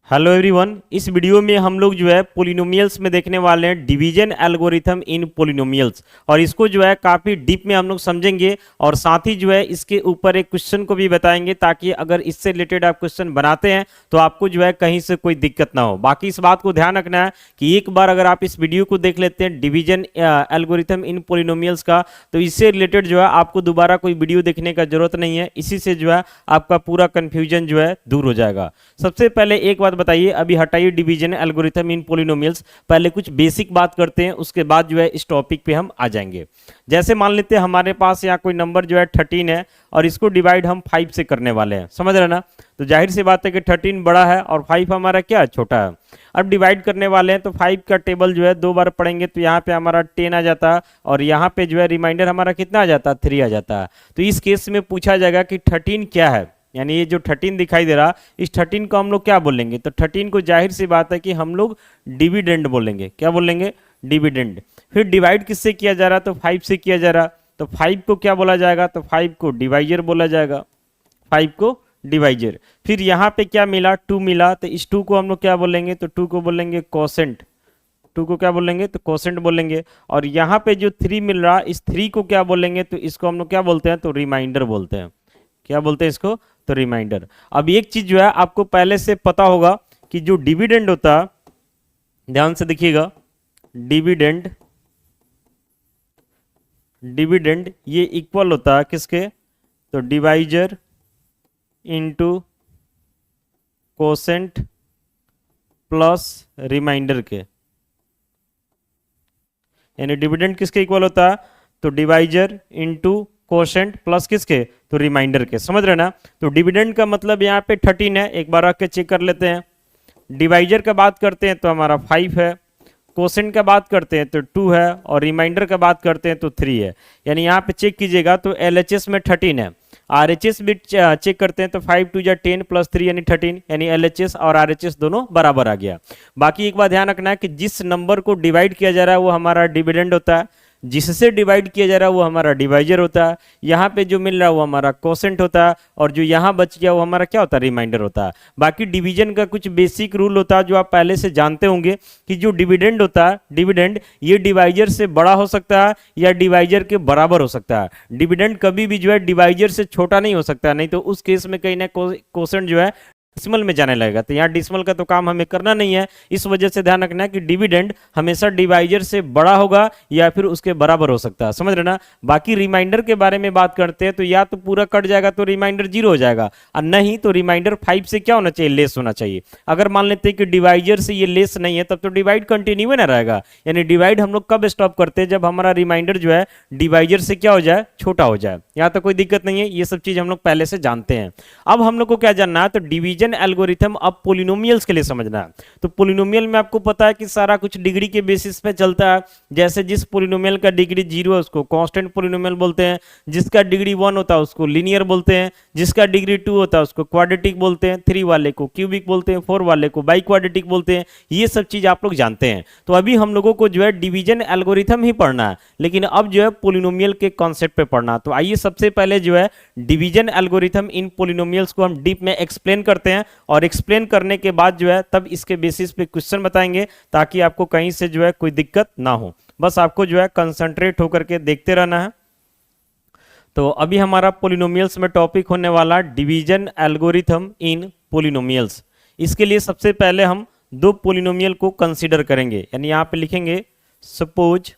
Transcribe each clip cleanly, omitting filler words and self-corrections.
Hello everyone, इस video में हम लोग जो है पोलिनोमियल्स में देखने वाले हैं डिवीजन एल्गोरिथम इन पोलिनोमियल्स। और इसको जो है काफ़ी डीप में हम लोग समझेंगे और साथ ही जो है इसके ऊपर एक क्वेश्चन को भी बताएंगे, ताकि अगर इससे रिलेटेड आप क्वेश्चन बनाते हैं तो आपको जो है कहीं से कोई दिक्कत ना हो। बाकी इस बात को ध्यान रखना है कि एक बार अगर आप इस वीडियो को देख लेते हैं डिवीजन एल्गोरिथम इन पोलिनोमियल्स का, तो इससे रिलेटेड जो है आपको दोबारा कोई वीडियो देखने का जरूरत नहीं है। इसी से जो है आपका पूरा कंफ्यूजन जो है दूर हो जाएगा। सबसे पहले एक बात बताइए, अभी हटाइए डिवीजन एल्गोरिथम इन पोलिनोमियल्स, पहले कुछ बेसिक बात करते हैं, उसके बाद जो है इस टॉपिक पे हम आ जाएंगे। जैसे मान लेते हैं हमारे पास यहाँ कोई नंबर जो है 13 है और इसको डिवाइड हम 5 से करने वाले हैं, समझ रहे ना। तो जाहिर सी बात है कि 13 बड़ा है और 5 हमारा क्या छोटा है। अब डिवाइड करने वाले हैं तो 5 का टेबल जो है 2 बार पढ़ेंगे तो यहाँ पे हमारा 10 आ जाता है और यहाँ पे जो है रिमाइंडर हमारा कितना आ जाता है, 3 आ जाता है। तो इस केस में पूछा जाएगा कि 13 क्या है, यानी ये जो 13 दिखाई दे रहा, इस 13 को हम लोग क्या बोलेंगे। तो 13 को जाहिर सी बात है कि हम लोग डिविडेंड बोलेंगे। क्या बोलेंगे? डिविडेंड। फिर डिवाइड किससे किया जा रहा, तो 5 से किया जा रहा, तो 5 को क्या बोला जाएगा, तो 5 को डिवाइजर बोला जाएगा, 5 को डिवाइजर। फिर यहाँ पे क्या मिला, 2 मिला, तो इस 2 को हम लोग क्या बोलेंगे, तो 2 को बोलेंगे कोसेंट। 2 को क्या बोलेंगे, तो कोसेंट बोलेंगे। और यहाँ पे जो 3 मिल रहा, इस 3 को क्या बोलेंगे, तो इसको हम लोग क्या बोलते हैं, तो रिमाइंडर बोलते हैं। क्या बोलते हैं इसको, तो रिमाइंडर। अब एक चीज जो है आपको पहले से पता होगा कि जो डिविडेंड होता है, ध्यान से देखिएगा, डिविडेंड डिविडेंड ये इक्वल होता है किसके, तो divisor into quotient plus remainder के। यानी डिविडेंड किसके इक्वल होता है, तो डिवाइजर इनटू कोशेंट प्लस किसके, तो रिमाइंडर के। समझ रहे ना। तो डिविडेंड का मतलब यहाँ पे 13 है, एक बार आके चेक कर लेते हैं। डिवाइजर का बात करते हैं तो हमारा 5 है, कोसेंट का बात करते हैं तो 2 है, और रिमाइंडर का बात करते हैं तो 3 है। यानी यहाँ पे चेक कीजिएगा तो एलएचएस में 13 है, आरएचएस भी चेक करते हैं तो 5 2 जा 10 प्लस 3 यानी 13, यानी एलएचएस और आरएचएस दोनों बराबर आ गया। बाकी एक बात ध्यान रखना है कि जिस नंबर को डिवाइड किया जा रहा है वो हमारा डिविडेंड होता है, जिससे डिवाइड किया जा रहा है वो हमारा डिवाइजर होता है, यहाँ पे जो मिल रहा है वो हमारा कोसेंट होता है, और जो यहाँ बच गया वो हमारा क्या होता है, रिमाइंडर होता है। बाकी डिवीजन का कुछ बेसिक रूल होता है जो आप पहले से जानते होंगे कि जो डिविडेंड होता है, डिविडेंड ये डिवाइजर से बड़ा हो सकता है या डिवाइजर के बराबर हो सकता है। डिविडेंड कभी भी जो है डिवाइजर से छोटा नहीं हो सकता, नहीं तो उस केस में कहीं ना कोसेंट जो है डिसमल में जाने लगेगा। तो यहाँ डिसमल का तो काम हमें करना नहीं है, इस वजह से ध्यान रखना है कि डिविडेंड हमेशा डिवाइजर से बड़ा होगा या फिर उसके बराबर हो सकता है। समझ रहे ना। बाकी रिमाइंडर के बारे में बात करते हैं तो या तो पूरा कट जाएगा तो रिमाइंडर 0 हो जाएगा, और नहीं तो रिमाइंडर 5 से क्या होना चाहिए, लेस होना चाहिए। अगर मान लेते हैं कि डिवाइजर से ये लेस नहीं है तब तो डिवाइड कंटिन्यू में ना रहेगा। यानी डिवाइड हम लोग कब स्टॉप करते हैं, जब हमारा रिमाइंडर जो है डिवाइजर से क्या हो जाए, छोटा हो जाए। यहाँ तो कोई दिक्कत नहीं है, ये सब चीज हम लोग पहले से जानते हैं। अब हम लोग को क्या जानना है, तो डिवीजन एल्गोरिथम अब पोलिनोमियल्स के लिए समझना है। तो पोलिनोमियल में आपको पता है कि सारा कुछ डिग्री के बेसिस पे चलता है। जैसे जिस पोलिनोमियल का डिग्री 0 है उसको कांस्टेंट पोलिनोमियल बोलते हैं, जिसका डिग्री 1 होता है उसको लीनियर बोलते हैं, जिसका डिग्री 2 होता है उसको क्वाड्रेटिक बोलते हैं, 3 वाले को क्यूबिक बोलते हैं, 4 वाले को बाई क्वाड्रेटिक बोलते हैं। ये सब चीज आप लोग जानते हैं। तो अभी हम लोगों को जो है डिवीजन एल्गोरिथम ही पढ़ना है, लेकिन अब जो है पोलिनोमियल के कॉन्सेप्ट पे पढ़ना। तो आइए सबसे पहले जो है डिवीजन एल्गोरिथम इन पोलिनोमियल्स को हम डीप में एक्सप्लेन करते हैं, और एक्सप्लेन करने के बाद जो है तब इसके बेसिस पे क्वेश्चन बताएंगे, ताकि आपको कहीं से जो है कोई दिक्कत ना हो। बस आपको जो है कंसंट्रेट होकर के देखते रहना है। तो अभी हमारा पोलिनोमियल्स में टॉपिक होने वाला डिवीजन एल्गोरिथम इन पोलिनोमियल्स। इसके लिए सबसे पहले हम दो पोलिनोमियल को कंसीडर करेंगे, यानी यहां पे लिखेंगे suppose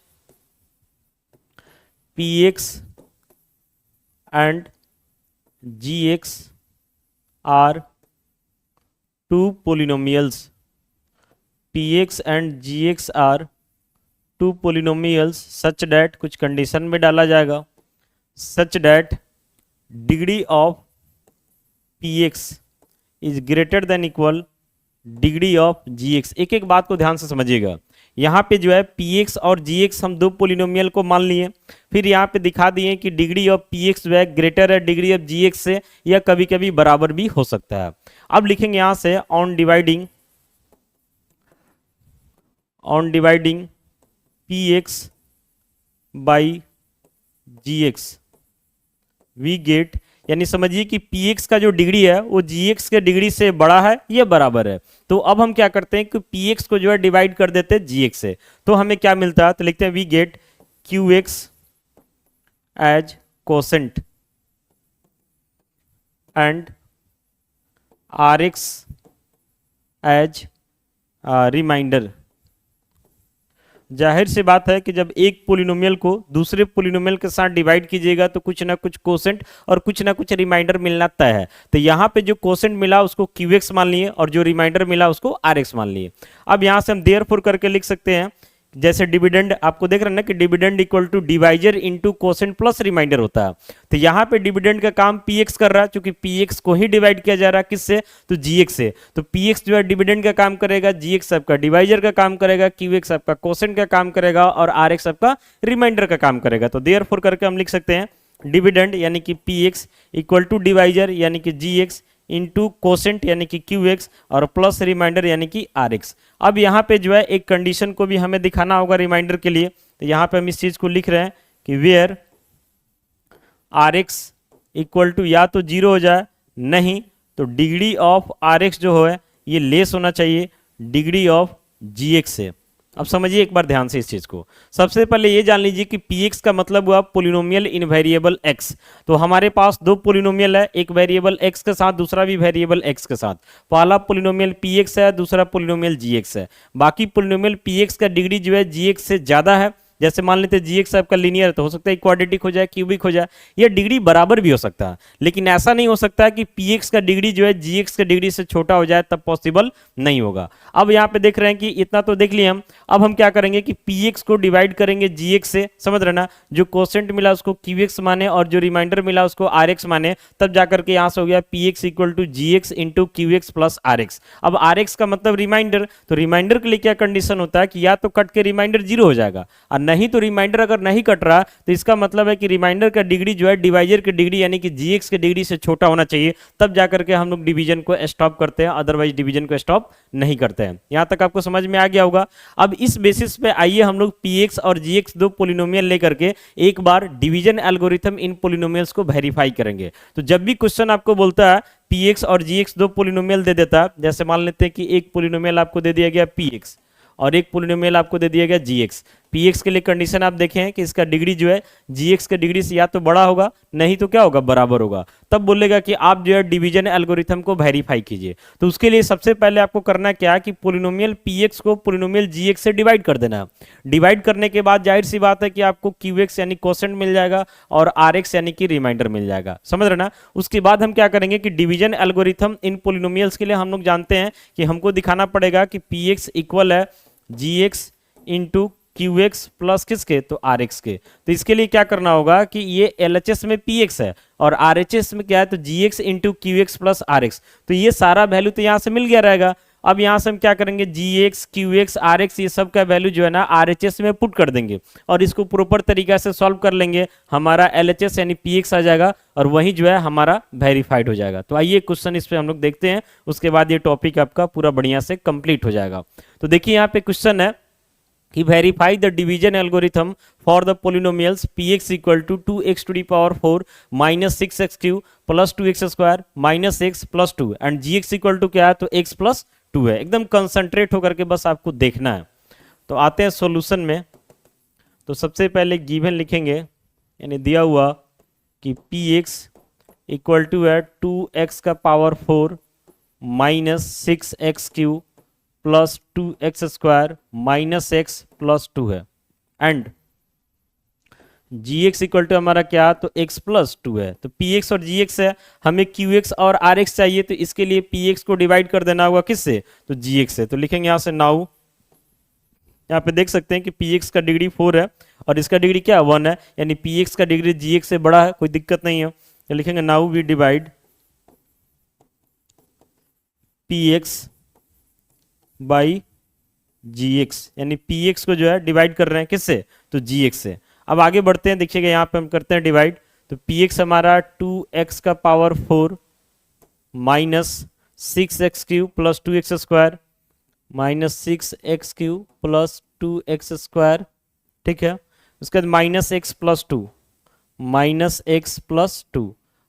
px and gx are two polynomials. px and gx are two polynomials such that कुछ कंडीशन में डाला जाएगा, such that degree of px is greater than equal degree of gx। एक एक बात को ध्यान से समझिएगा। यहाँ पे जो है px और gx हम दो पोलिनोमियल को मान लिए, फिर यहाँ पे दिखा दिए कि डिग्री ऑफ px जो है ग्रेटर है डिग्री ऑफ gx से, या कभी कभी बराबर भी हो सकता है। अब लिखेंगे यहाँ से on dividing px by gx we get, यानी समझिए कि पी एक्स का जो डिग्री है वो जी एक्स के डिग्री से बड़ा है या बराबर है। तो अब हम क्या करते हैं कि पी एक्स को जो है डिवाइड कर देते हैं जी एक्स से, तो हमें क्या मिलता है, तो लिखते हैं we get q x as quotient and r x as remainder. जाहिर सी बात है कि जब एक पोलिनोमियल को दूसरे पोलिनोमियल के साथ डिवाइड कीजिएगा तो कुछ ना कुछ कोसेंट और कुछ ना कुछ रिमाइंडर मिलना तय है। तो यहाँ पे जो कोसेंट मिला उसको क्यू एक्स मान लिए और जो रिमाइंडर मिला उसको आर एक्स मान लिए। अब यहाँ से हम देयरफॉर करके लिख सकते हैं, जैसे डिविडेंड आपको देख रहे हैं ना कि dividend equal to divisor into quotient plus remainder होता है। तो यहाँ पे डिविडेंड का काम पी एक्स कर रहा है, क्योंकि पी एक्स को ही डिवाइड किया जा रहा है किससे, तो जी एक्स से। तो पी एक्स जो है डिविडेंड का काम करेगा, जी एक्स आपका डिवाइजर का काम करेगा, क्यू एक्स आपका कोसेंट का काम करेगा और आर एक्स आपका रिमाइंडर का काम करेगा। तो देयरफॉर करके हम लिख सकते हैं डिविडेंड यानी कि p x equal to divisor यानी कि जी एक्स इंटू कोसेंट यानी कि क्यू एक्स और प्लस रिमाइंडर यानी कि आर एक्स। अब यहाँ पे जो है एक कंडीशन को भी हमें दिखाना होगा रिमाइंडर के लिए। तो यहाँ पे हम इस चीज को लिख रहे हैं कि where r x equal to या तो जीरो हो जाए, नहीं तो डिग्री ऑफ आर एक्स जो है ये लेस होना चाहिए डिग्री ऑफ जी एक्स से। अब समझिए एक बार ध्यान से इस चीज को। सबसे पहले ये जान लीजिए कि पी एक्स का मतलब हुआ पोलिनोमियल इन वेरिएबल एक्स। तो हमारे पास दो पोलिनोमियल है, एक वेरिएबल एक्स के साथ दूसरा भी वेरिएबल एक्स के साथ। पहला पोलिनोमियल पी एक्स है, दूसरा पोलिनोमियल जी एक्स है। बाकी पोलिनोमियल पी एक्स का डिग्री जो है जी एक्स से ज्यादा है। जैसे मान लेते हैं जी एक्स आपका लीनियर है तो हो सकता है क्वाड्रेटिक हो जाए, क्यूबिक हो जाए, या डिग्री बराबर भी हो सकता है। लेकिन ऐसा नहीं हो सकता कि पी एक्स का डिग्री जो है जी एक्स के डिग्री से छोटा हो जाए, तब पॉसिबल नहीं होगा। अब यहाँ पे देख रहे हैं कि इतना तो देख लिया हम। अब हम क्या करेंगे कि पी एक्स को डिवाइड करेंगे जी एक्स से, समझ रहे ना, जो कोसेंट मिला उसको क्यू एक्स माने और जो रिमाइंडर मिला उसको आर एक्स माने, तब जाकर के यहाँ से हो गया p x equal to g x into Q x plus are x. अब आर एक्स का मतलब रिमाइंडर, तो रिमाइंडर के लिए क्या कंडीशन होता है कि या तो कट के रिमाइंडर जीरो हो जाएगा और नहीं तो रिमाइंडर अगर नहीं कट रहा तो इसका मतलब है कि रिमाइंडर का डिग्री जो है डिवाइजर की डिग्री यानी कि जी एक्स की डिग्री से छोटा होना चाहिए, तब जाकर के हम लोग डिवीजन को स्टॉप करते हैं, अदरवाइज डिवीजन को स्टॉप नहीं करते हैं। यहां तक आपको समझ में आ गया होगा। अब इस बेसिस पे आइए हम लोग पी एक्स और जी एक्स दो पोलिनोमियल लेकर के एक बार डिवीजन एल्गोरिथम इन पोलिनोमियल्स को वेरीफाई करेंगे। तो जब भी क्वेश्चन आपको बोलता है पी एक्स और जी एक्स दो पोलिनोमियल दे देता है, जैसे मान लेते हैं कि एक पोलिनोमियल आपको दे दिया गया पी एक्स और एक पोलिनोमियल आपको दे दिया गया जी एक्स। पी एक्स के लिए कंडीशन आप देखें कि इसका डिग्री जो है जी एक्स के डिग्री से या तो बड़ा होगा, नहीं तो क्या होगा, बराबर होगा। तब बोलेगा कि आप जो है डिवीजन एल्गोरिथम को वेरीफाई कीजिए। तो उसके लिए सबसे पहले आपको करना क्या कि पोलिनोमियल पी एक्स को पोलिनोमियल जी एक्स से डिवाइड कर देना है। डिवाइड करने के बाद जाहिर सी बात है कि आपको क्यू एक्स यानी कोसेंट मिल जाएगा और आर एक्स यानी कि रिमाइंडर मिल जाएगा, समझ रहे ना। उसके बाद हम क्या करेंगे कि डिवीजन एल्गोरिथम इन पोलिनोमियल्स के लिए हम लोग जानते हैं कि हमको दिखाना पड़ेगा कि पी एक्स इक्वल है G x into Q x plus किसके, तो आर एक्स के। तो इसके लिए क्या करना होगा कि ये एल एच एस में पी एक्स है और आर एच एस में क्या है, तो G x into Q x plus are X. तो ये सारा वैल्यू तो यहाँ से मिल गया रहेगा। अब यहाँ से हम क्या करेंगे, G X Q X R X ये सब का वैल्यू जो है ना आर एच एस में पुट कर देंगे और इसको प्रॉपर तरीका से सॉल्व कर लेंगे। हमारा एल एच एस यानी पी एक्स आ जाएगा और वही जो है हमारा वेरीफाइड हो जाएगा। तो आइए क्वेश्चन इस पे हम लोग देखते हैं, उसके बाद ये टॉपिक आपका पूरा बढ़िया से कंप्लीट हो जाएगा। तो देखिए यहाँ पे क्वेश्चन है कि verify the division algorithm for the polynomials p x equal to 2x to the power 4 minus 6x cube plus 2x square minus x plus 2 and g x equal to क्या है, तो x प्लस 2 है। एकदम concentrate होकर के बस आपको देखना है। तो आते हैं सॉल्यूशन में। तो सबसे पहले गिवन लिखेंगे, यानी दिया हुआ कि पी एक्स इक्वल टू है 2x का power 4 minus 6x cube plus 2x square minus x plus 2 है and g x equal to हमारा क्या, तो x प्लस 2 है। तो पी एक्स और जी एक्स है, हमें क्यू एक्स और आर एक्स चाहिए, तो इसके लिए पी एक्स को डिवाइड कर देना होगा किससे, तो जी एक्स से। तो लिखेंगे यहाँ से नाउ, यहाँ पे देख सकते हैं कि पी एक्स का डिग्री 4 है और इसका डिग्री क्या 1 है, यानी पी एक्स का डिग्री जी एक्स से बड़ा है, कोई दिक्कत नहीं है। तो लिखेंगे now we divide p x by g x, यानी पी एक्स को जो है डिवाइड कर रहे हैं किससे, तो जी एक्स से। अब आगे बढ़ते हैं, देखिएगा यहाँ पे हम करते हैं डिवाइड। तो पी एक्स हमारा 2x का power 4 minus 6x cube plus 2x square minus 6x cube plus 2x square, ठीक है। उसके बाद minus x plus 2 minus x plus 2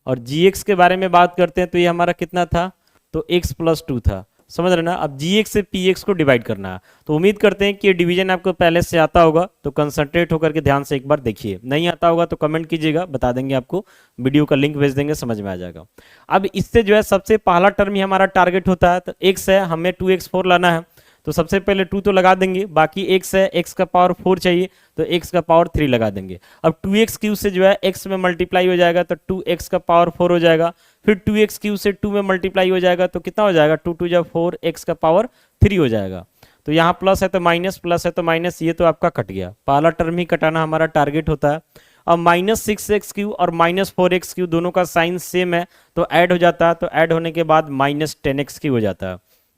और gx के बारे में बात करते हैं तो ये हमारा कितना था, तो x प्लस 2 था, समझ रहे ना। अब gx से px को डिवाइड करना है, तो उम्मीद करते हैं कि ये डिवीजन आपको पहले से आता होगा, तो कंसंट्रेट होकर के ध्यान से एक बार देखिए, नहीं आता होगा तो कमेंट कीजिएगा, बता देंगे आपको, वीडियो का लिंक भेज देंगे, समझ में आ जाएगा। अब इससे जो है सबसे पहला टर्म ही हमारा टारगेट होता है, तो x है, हमें 2x4 लाना है, तो सबसे पहले 2 तो लगा देंगे, बाकी x है, x का पावर 4 चाहिए तो x का पावर 3 लगा देंगे। अब 2x क्यूब से जो है x में मल्टीप्लाई हो जाएगा तो 2x का पावर 4 हो जाएगा, फिर 2x क्यूब से 2 में मल्टीप्लाई हो जाएगा तो कितना हो जाएगा, 2 2 जा 4, x का पावर 3 हो जाएगा। तो यहाँ प्लस है तो माइनस, प्लस है तो माइनस, ये तो आपका कट गया, पहला टर्म ही कटाना हमारा टारगेट होता है। अब -6x³ और -4x³ दोनों का साइन सेम है तो ऐड हो जाता है, तो ऐड होने के बाद -10x³ हो जाता है,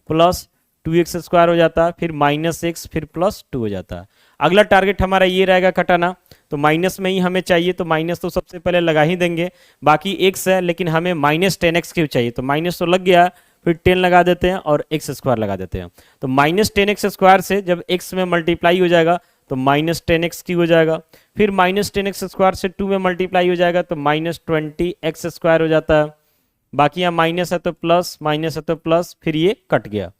प्लस 2x² हो जाता है, फिर -x, फिर +2 हो जाता है। अगला टारगेट हमारा ये रहेगा कटाना, तो माइनस में ही हमें चाहिए, तो माइनस तो सबसे पहले लगा ही देंगे, बाकी x है लेकिन हमें -10x³ चाहिए, तो माइनस तो लग गया, फिर 10 लगा देते हैं और x² लगा देते हैं। तो -10x² से जब x में मल्टीप्लाई हो जाएगा तो -10x³ हो जाएगा, फिर -10x² से 2 में मल्टीप्लाई हो जाएगा तो -20x² हो जाता है, बाकी यहाँ माइनस है तो प्लस, माइनस है तो प्लस, फिर ये कट गया।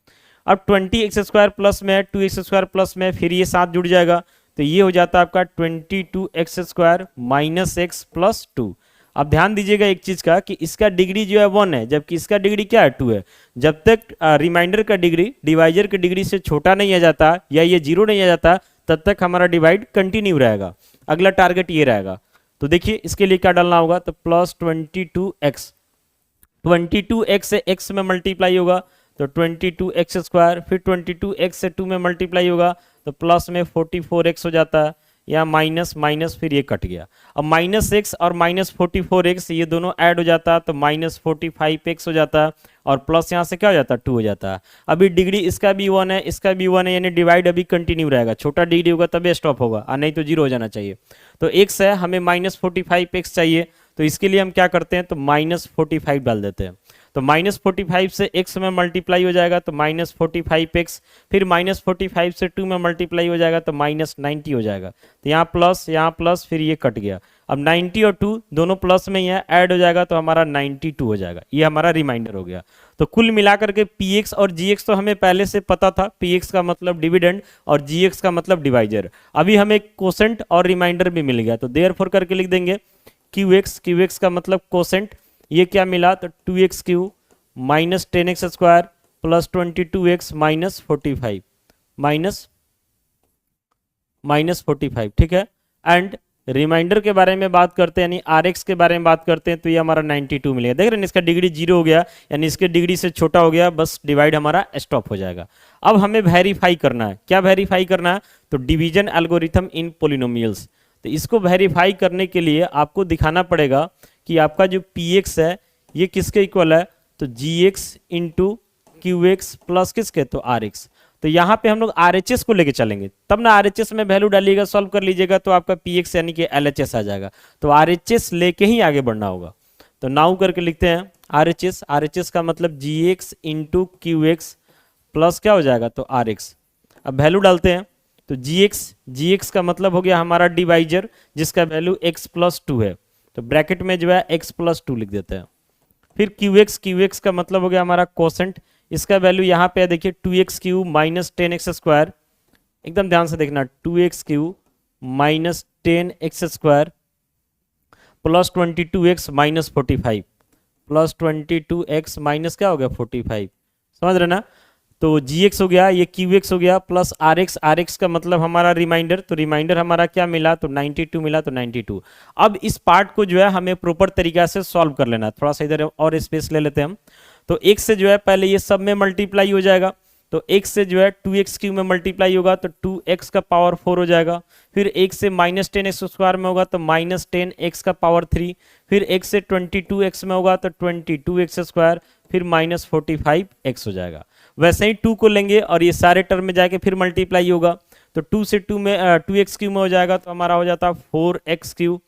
अब 20x² प्लस में 2x² प्लस में फिर ये साथ जुड़ जाएगा, तो ये हो जाता है आपका 22x² माइनस x प्लस 2। अब ध्यान दीजिएगा एक चीज का कि इसका डिग्री जो है 1 है, जबकि इसका डिग्री क्या है, 2 है। जब तक रिमाइंडर का डिग्री डिवाइजर की डिग्री से छोटा नहीं आ जाता या ये 0 नहीं आ जाता, तब तक हमारा डिवाइड कंटिन्यू रहेगा। अगला टारगेट ये रहेगा, तो देखिए इसके लिए क्या डालना होगा, तो प्लस 22x, 22x से x में मल्टीप्लाई होगा तो 22x², फिर 22x से 2 में मल्टीप्लाई होगा तो प्लस में 44x हो जाता है, या माइनस माइनस, फिर ये कट गया। अब -x और -44x ये दोनों ऐड हो जाता है तो -45x हो जाता है, और प्लस यहाँ से क्या हो जाता है, 2 हो जाता है। अभी डिग्री इसका भी 1 है, इसका भी 1 है, यानी डिवाइड अभी कंटिन्यू रहेगा, छोटा डिग्री होगा तभी स्टॉप होगा, और नहीं तो 0 हो जाना चाहिए। तो x है, हमें -45x चाहिए, तो इसके लिए हम क्या करते हैं, तो -45 डाल देते हैं, तो -45 से x में मल्टीप्लाई हो जाएगा तो -45x, फिर -45 से 2 में मल्टीप्लाई हो जाएगा तो -90 हो जाएगा, तो यहाँ प्लस, फिर ये कट गया। अब 90 और 2 दोनों प्लस में ही है, ऐड हो जाएगा तो हमारा 92 हो जाएगा, ये हमारा रिमाइंडर हो गया। तो कुल मिलाकर के px और gx तो हमें पहले से पता था, px का मतलब डिविडेंड और gx का मतलब डिवाइजर। अभी हमें कोसेंट और रिमाइंडर भी मिल गया, तो देयरफॉर करके लिख देंगे qx का मतलब कोसेंट, ये क्या मिला, तो 2x³ minus 10x² plus 22x minus 45 minus 45, ठीक है। एंड रिमाइंडर के बारे में बात करते हैं, यानी rx के बारे में बात करते हैं, तो ये हमारा 92 मिलेगा। देख रहे हैं इसका डिग्री 0 हो गया, यानी इसके डिग्री से छोटा हो गया, बस डिवाइड हमारा स्टॉप हो जाएगा। अब हमें वेरीफाई करना है, क्या वेरीफाई करना है, तो डिवीजन एल्गोरिथम इन पोलिनोमियल्स। तो इसको वेरीफाई करने के लिए आपको दिखाना पड़ेगा कि आपका जो px है ये किसके इक्वल है, तो gx इंटू qx प्लस किसके, तो rx। तो यहाँ पे हम लोग RHS को लेके चलेंगे, तब ना RHS में वैल्यू डालिएगा, सॉल्व कर लीजिएगा तो आपका px यानी कि LHS आ जाएगा, तो RHS लेके ही आगे बढ़ना होगा। तो नाउ करके लिखते हैं RHS का मतलब gx इंटू qx प्लस क्या हो जाएगा, तो rx। अब वैल्यू डालते हैं, तो gx का मतलब हो गया हमारा डिवाइजर जिसका वैल्यू x प्लस 2 है, तो ब्रैकेट में जो है x प्लस 2 लिख देते हैं। फिर qx का मतलब हो गया हमारा कोसेंट, इसका वैल्यू यहाँ पे है, देखिए 2x³ माइनस 10x², एकदम ध्यान से देखना, 2x³ minus 10x² plus 22x minus 45, plus 22x minus क्या हो गया, 45, समझ रहे ना। तो gx हो गया, ये qx हो गया, प्लस rx का मतलब हमारा रिमाइंडर, तो रिमाइंडर हमारा क्या मिला, तो 92 मिला, तो 92। अब इस पार्ट को जो है हमें प्रॉपर तरीका से सॉल्व कर लेना है, थोड़ा सा इधर और स्पेस ले लेते हैं हम। तो x से जो है पहले ये सब में मल्टीप्लाई हो जाएगा, तो x से जो है 2x³ में मल्टीप्लाई होगा तो 2x का पावर 4 हो जाएगा, फिर x से माइनस 10x² में होगा तो माइनस 10x का पावर 3, फिर x से 22x में होगा तो 22x², फिर माइनस 45x हो जाएगा। वैसे ही 2 को लेंगे और ये सारे टर्म में जाके फिर मल्टीप्लाई होगा, तो 2 से 2 में 2x³ में हो जाएगा तो हमारा हो जाता 4x³,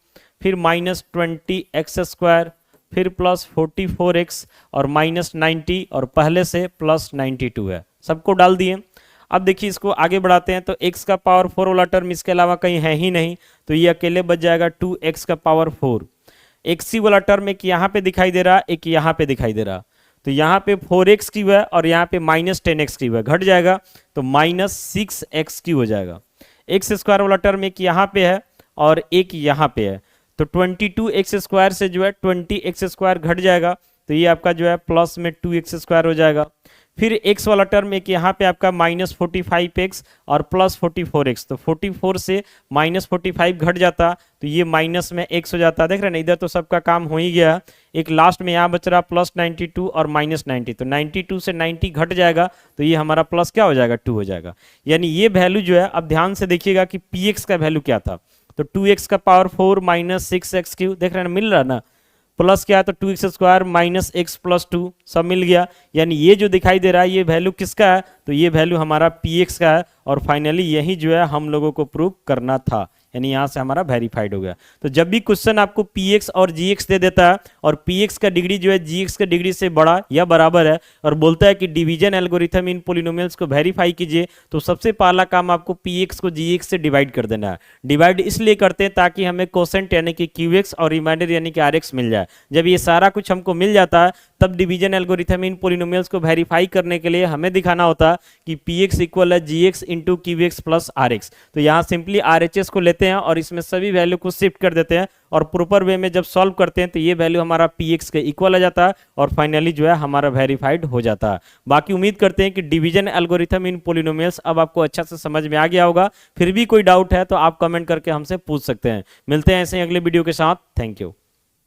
फिर माइनस 20x², फिर प्लस 44x और माइनस 90, और पहले से प्लस 92 है, सबको डाल दिए। अब देखिए इसको आगे बढ़ाते हैं, तो x का पावर 4 वाला टर्म इसके अलावा कहीं है ही नहीं, तो ये अकेले बच जाएगा 2x का पावर 4। एक्स क्यू वाला टर्म एक यहाँ पे दिखाई दे रहा, एक यहाँ पे दिखाई दे रहा, तो यहाँ पे 4x क्यू है और यहाँ पे -10x क्यू है, घट जाएगा तो -6x क्यू हो जाएगा। एक्स स्क्वायर वाला टर्म एक यहाँ पे है और एक यहाँ पे है, तो 22x स्क्वायर से जो है 20x स्क्वायर घट जाएगा, तो ये आपका जो है प्लस में 2x स्क्वायर हो जाएगा। फिर x वाला टर्म एक यहाँ पे आपका -45x और +44x, तो 44 से -45 घट जाता तो ये माइनस में x हो जाता। देख रहे हैं ना, इधर तो सबका काम हो ही गया। एक लास्ट में यहाँ बच रहा +92 और -90, तो 92 से 90 घट जाएगा तो ये हमारा प्लस क्या हो जाएगा, 2 हो जाएगा। यानी ये वैल्यू जो है, अब ध्यान से देखिएगा कि px का वैल्यू क्या था, तो 2x का पावर 4 -6x क्यू, देख रहे हैं मिल रहा है ना, प्लस क्या है तो 2x स्क्वायर -x + 2 सब मिल गया। यानी ये जो दिखाई दे रहा है ये वैल्यू किसका है, तो ये वैल्यू हमारा px का है और फाइनली यही जो है हम लोगों को प्रूव करना था, यानी यहाँ से हमारा वेरीफाइड हो गया। तो जब भी क्वेश्चन आपको px और gx दे देता है और px का डिग्री जो है gx का डिग्री से बड़ा या बराबर है और बोलता है कि डिवीजन एल्गोरिथम इन पोलिनोमियल्स को वेरीफाई कीजिए, तो सबसे पहला काम आपको px को gx से डिवाइड कर देना है। डिवाइड इसलिए करते हैं ताकि हमें कोसेंट यानी कि qx और रिमाइंडर यानी कि rx मिल जाए। जब ये सारा कुछ हमको मिल जाता है तब डिवीजन एल्गोरिथम इन पोलिनोमियल्स को वेरीफाई करने के लिए हमें दिखाना होता कि px इक्वल है gx into qx plus rx। तो यहाँ सिंपली RHS को लेते हैं और इसमें सभी वैल्यू को शिफ्ट कर देते हैं और प्रॉपर वे में जब सॉल्व करते हैं तो ये वैल्यू हमारा px के इक्वल आ जाता है और फाइनली जो है हमारा वेरीफाइड हो जाता है। बाकी उम्मीद करते हैं कि डिवीजन एल्गोरिथम इन पोलिनोमियल्स अब आपको अच्छा से समझ में आ गया होगा। फिर भी कोई डाउट है तो आप कमेंट करके हमसे पूछ सकते हैं। मिलते हैं ऐसे ही अगले वीडियो के साथ। Thank you.